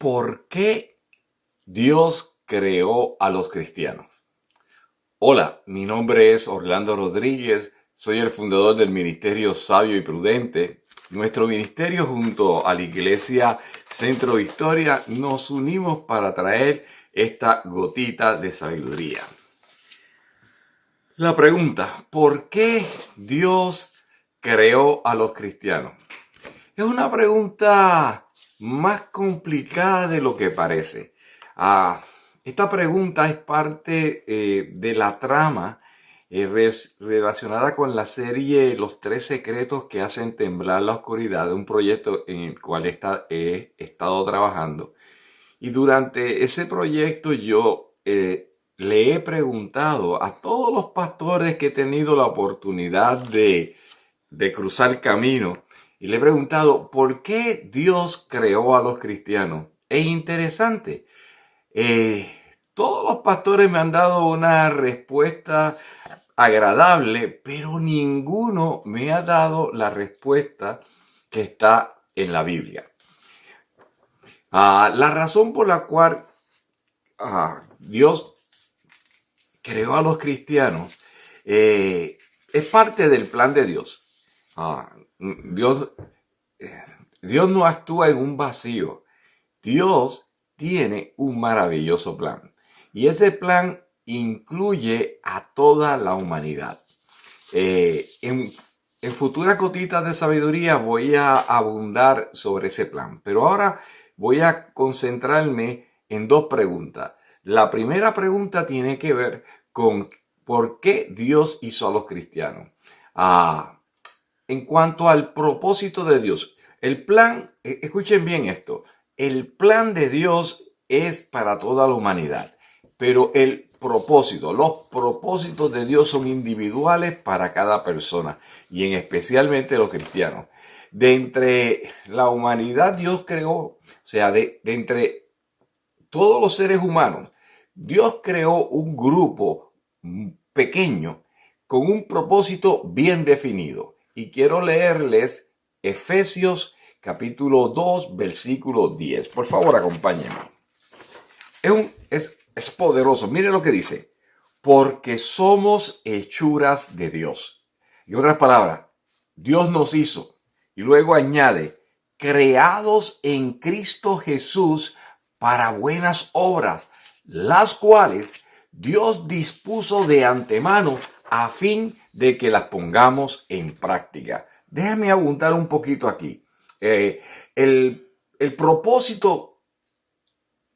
¿Por qué Dios creó a los cristianos? Hola, mi nombre es Orlando Rodríguez, soy el fundador del Ministerio Sabio y Prudente. Nuestro ministerio junto a la Iglesia Centro Victoria nos unimos para traer esta gotita de sabiduría. La pregunta, ¿por qué Dios creó a los cristianos? Es una pregunta más complicada de lo que parece. Esta pregunta es parte de la trama relacionada con la serie Los Tres Secretos que hacen temblar la oscuridad, un proyecto en el cual he estado trabajando. Y durante ese proyecto yo le he preguntado a todos los pastores que he tenido la oportunidad de cruzar camino, y le he preguntado por qué Dios creó a los cristianos. Es interesante. Todos los pastores me han dado una respuesta agradable, pero ninguno me ha dado la respuesta que está en la Biblia. La razón por la cual Dios creó a los cristianos es parte del plan de Dios. Dios no actúa en un vacío. Dios tiene un maravilloso plan. Y ese plan incluye a toda la humanidad. En futuras gotitas de sabiduría voy a abundar sobre ese plan. Pero ahora voy a concentrarme en dos preguntas. La primera pregunta tiene que ver con por qué Dios hizo a los cristianos. En cuanto al propósito de Dios, el plan, escuchen bien esto, el plan de Dios es para toda la humanidad, pero los propósitos de Dios son individuales para cada persona y especialmente los cristianos. De entre la humanidad Dios creó, o sea, de entre todos los seres humanos, Dios creó un grupo pequeño con un propósito bien definido. Y quiero leerles Efesios capítulo 2, versículo 10. Por favor, acompáñenme. Es poderoso. Miren lo que dice. Porque somos hechuras de Dios. En otras palabras, Dios nos hizo. Y luego añade, creados en Cristo Jesús para buenas obras, las cuales Dios dispuso de antemano a fin de que las pongamos en práctica. Déjame abundar un poquito aquí. El propósito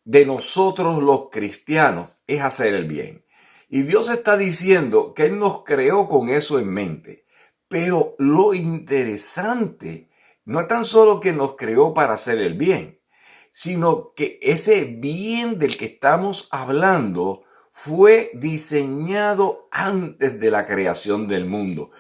de nosotros los cristianos es hacer el bien. Y Dios está diciendo que Él nos creó con eso en mente. Pero lo interesante no es tan solo que nos creó para hacer el bien, sino que ese bien del que estamos hablando fue diseñado antes de la creación del mundo.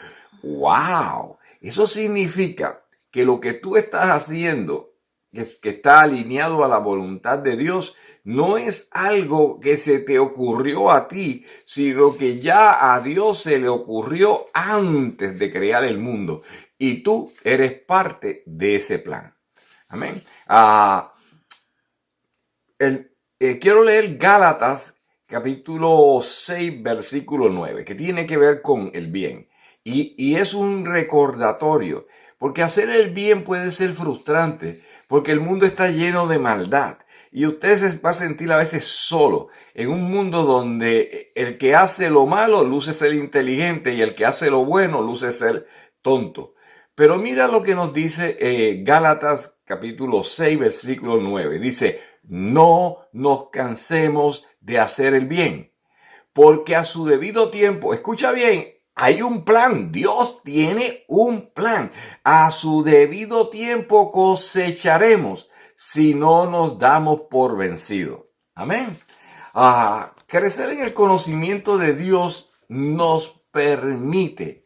¡Wow! Eso significa que lo que tú estás haciendo, que está alineado a la voluntad de Dios, no es algo que se te ocurrió a ti, sino que ya a Dios se le ocurrió antes de crear el mundo. Y tú eres parte de ese plan. Amén. Quiero leer Gálatas capítulo 6, versículo 9, que tiene que ver con el bien. Y es un recordatorio, porque hacer el bien puede ser frustrante, porque el mundo está lleno de maldad. Y usted se va a sentir a veces solo en un mundo donde el que hace lo malo luce ser inteligente y el que hace lo bueno luce ser tonto. Pero mira lo que nos dice Gálatas capítulo 6, versículo 9. Dice, no nos cansemos de hacer el bien, porque a su debido tiempo, escucha bien, hay un plan, Dios tiene un plan. A su debido tiempo cosecharemos si no nos damos por vencidos. Amén. Crecer en el conocimiento de Dios nos permite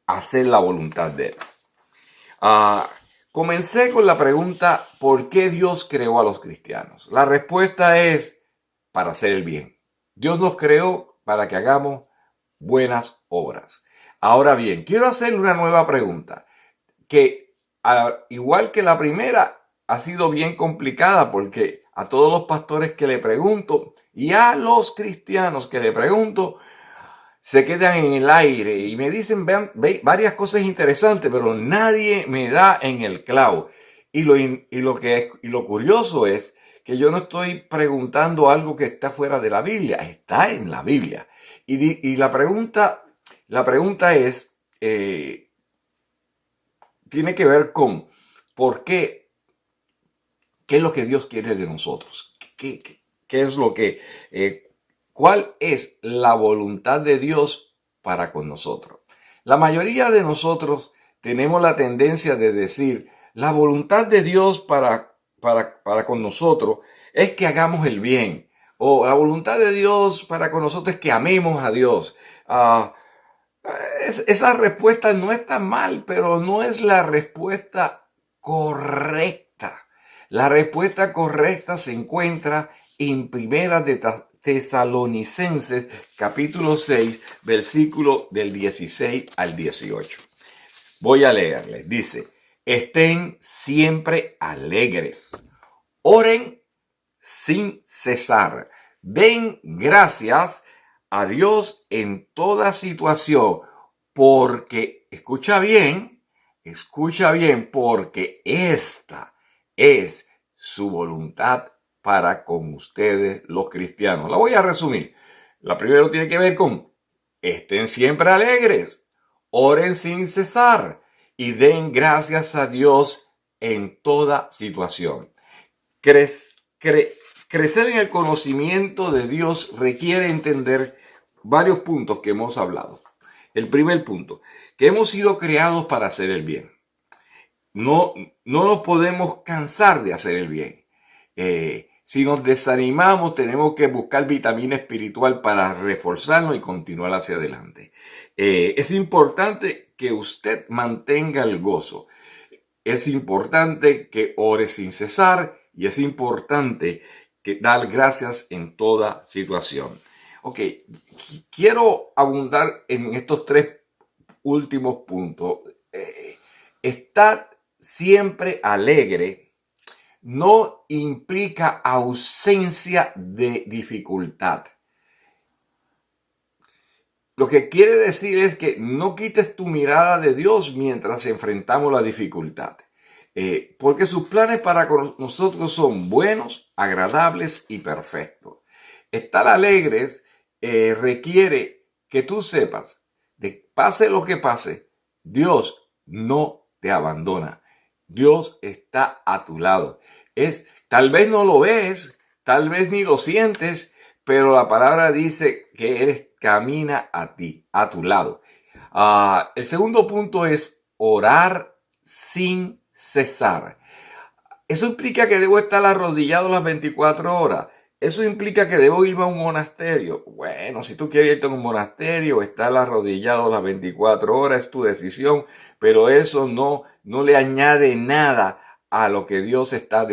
hacer la voluntad de Él. Comencé con la pregunta, ¿por qué Dios creó a los cristianos? La respuesta es para hacer el bien. Dios nos creó para que hagamos buenas obras. Ahora bien, quiero hacerle una nueva pregunta, que igual que la primera, ha sido bien complicada porque a todos los pastores que le pregunto y a los cristianos que le pregunto, se quedan en el aire y me dicen varias cosas interesantes, pero nadie me da en el clavo. Y lo curioso es que yo no estoy preguntando algo que está fuera de la Biblia, está en la Biblia. Y la pregunta es, tiene que ver con por qué es lo que Dios quiere de nosotros, qué es lo que, cuál es la voluntad de Dios para con nosotros. La mayoría de nosotros tenemos la tendencia de decir, la voluntad de Dios para con nosotros es que hagamos el bien, o la voluntad de Dios para con nosotros es que amemos a Dios. Esa respuesta no está mal, pero no es la respuesta correcta. La respuesta correcta se encuentra en Primera de Tesalonicenses, capítulo 6, versículo del 16 al 18. Voy a leerles. Dice, estén siempre alegres, oren sin cesar, den gracias a Dios en toda situación, porque, escucha bien, porque esta es su voluntad para con ustedes los cristianos. La voy a resumir. La primera tiene que ver con, estén siempre alegres, oren sin cesar y den gracias a Dios en toda situación. Crecer en el conocimiento de Dios requiere entender varios puntos que hemos hablado. El primer punto, que hemos sido creados para hacer el bien. No nos podemos cansar de hacer el bien. Si nos desanimamos, tenemos que buscar vitamina espiritual para reforzarnos y continuar hacia adelante. Es importante que usted mantenga el gozo. Es importante que ore sin cesar y es importante que dar gracias en toda situación. Ok, quiero abundar en estos tres últimos puntos. Estar siempre alegre no implica ausencia de dificultad. Lo que quiere decir es que no quites tu mirada de Dios mientras enfrentamos la dificultad. Porque sus planes para nosotros son buenos, agradables y perfectos. Estar alegres requiere que tú sepas, de pase lo que pase, Dios no te abandona. Dios está a tu lado. Tal vez no lo ves, tal vez ni lo sientes, pero la palabra dice que Él camina a ti, a tu lado. El segundo punto es orar sin cesar. Eso implica que debo estar arrodillado las 24 horas. Eso implica que debo irme a un monasterio. Bueno, si tú quieres irte a un monasterio, estar arrodillado las 24 horas es tu decisión, pero eso no le añade nada a lo que Dios está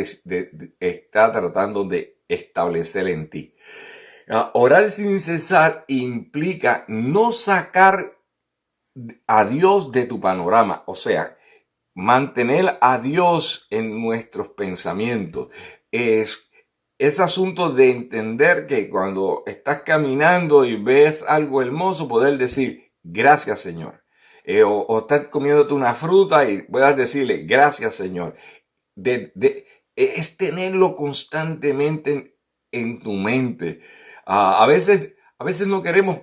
tratando de establecer en ti. Orar sin cesar implica no sacar a Dios de tu panorama, o sea, mantener a Dios en nuestros pensamientos. Es asunto de entender que cuando estás caminando y ves algo hermoso, poder decir, gracias Señor. O estás comiéndote una fruta y puedas decirle, gracias Señor. Es tenerlo constantemente en tu mente. A veces no queremos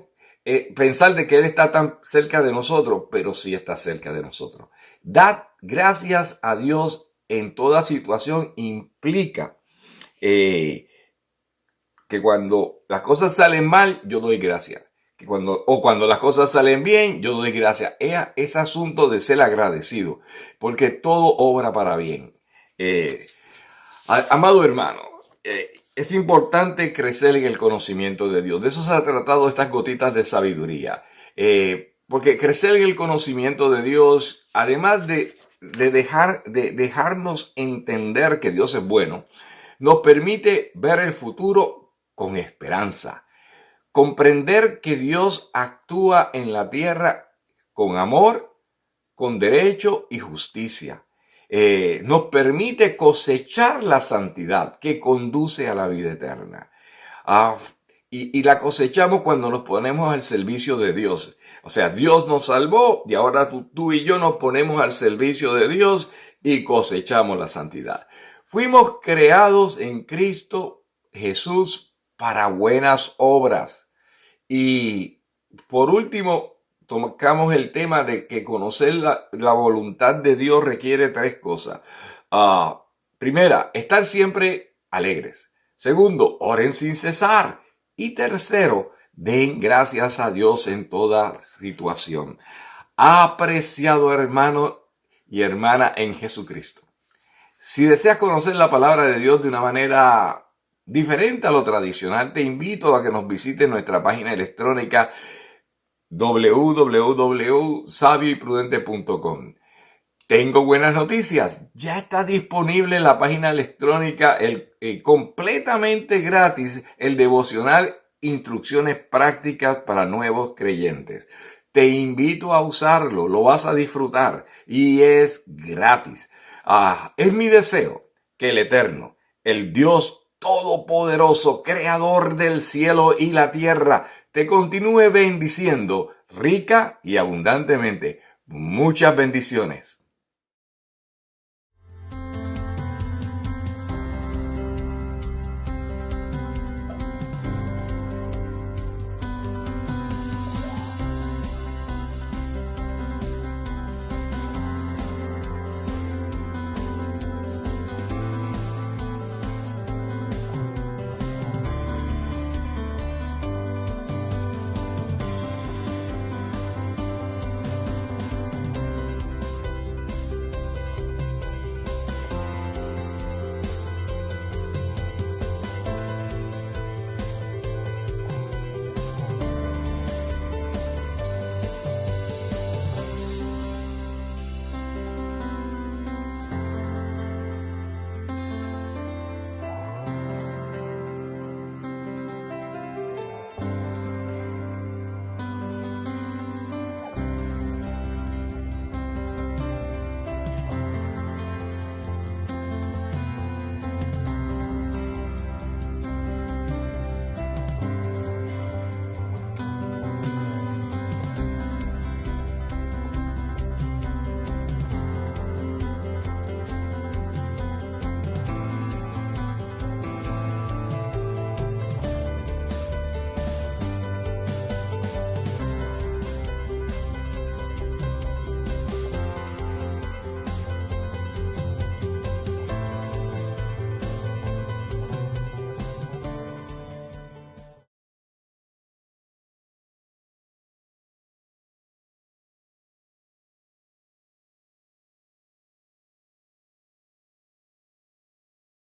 pensar de que Él está tan cerca de nosotros, pero sí está cerca de nosotros. Dar gracias a Dios en toda situación implica que cuando las cosas salen mal, yo doy gracias. Cuando las cosas salen bien, yo doy gracias. Es asunto de ser agradecido, porque todo obra para bien. Amado hermano, es importante crecer en el conocimiento de Dios. De eso se ha tratado estas gotitas de sabiduría. Porque crecer en el conocimiento de Dios, además de dejarnos entender que Dios es bueno, nos permite ver el futuro con esperanza. Comprender que Dios actúa en la tierra con amor, con derecho y justicia. nos permite cosechar la santidad que conduce a la vida eterna. Ah, y la cosechamos cuando nos ponemos al servicio de Dios. O sea, Dios nos salvó y ahora tú y yo nos ponemos al servicio de Dios y cosechamos la santidad. Fuimos creados en Cristo Jesús para buenas obras. Y por último, tocamos el tema de que conocer la voluntad de Dios requiere tres cosas. Primera, estar siempre alegres. Segundo, oren sin cesar. Y tercero, den gracias a Dios en toda situación. Apreciado hermano y hermana en Jesucristo. Si deseas conocer la palabra de Dios de una manera diferente a lo tradicional, te invito a que nos visites nuestra página electrónica www.sabioyprudente.com. Tengo buenas noticias. Ya está disponible en la página electrónica completamente gratis el devocional Instrucciones Prácticas para Nuevos Creyentes. Te invito a usarlo, lo vas a disfrutar y es gratis. Es mi deseo que el Eterno, el Dios Todopoderoso, Creador del cielo y la tierra, te continúe bendiciendo rica y abundantemente. Muchas bendiciones.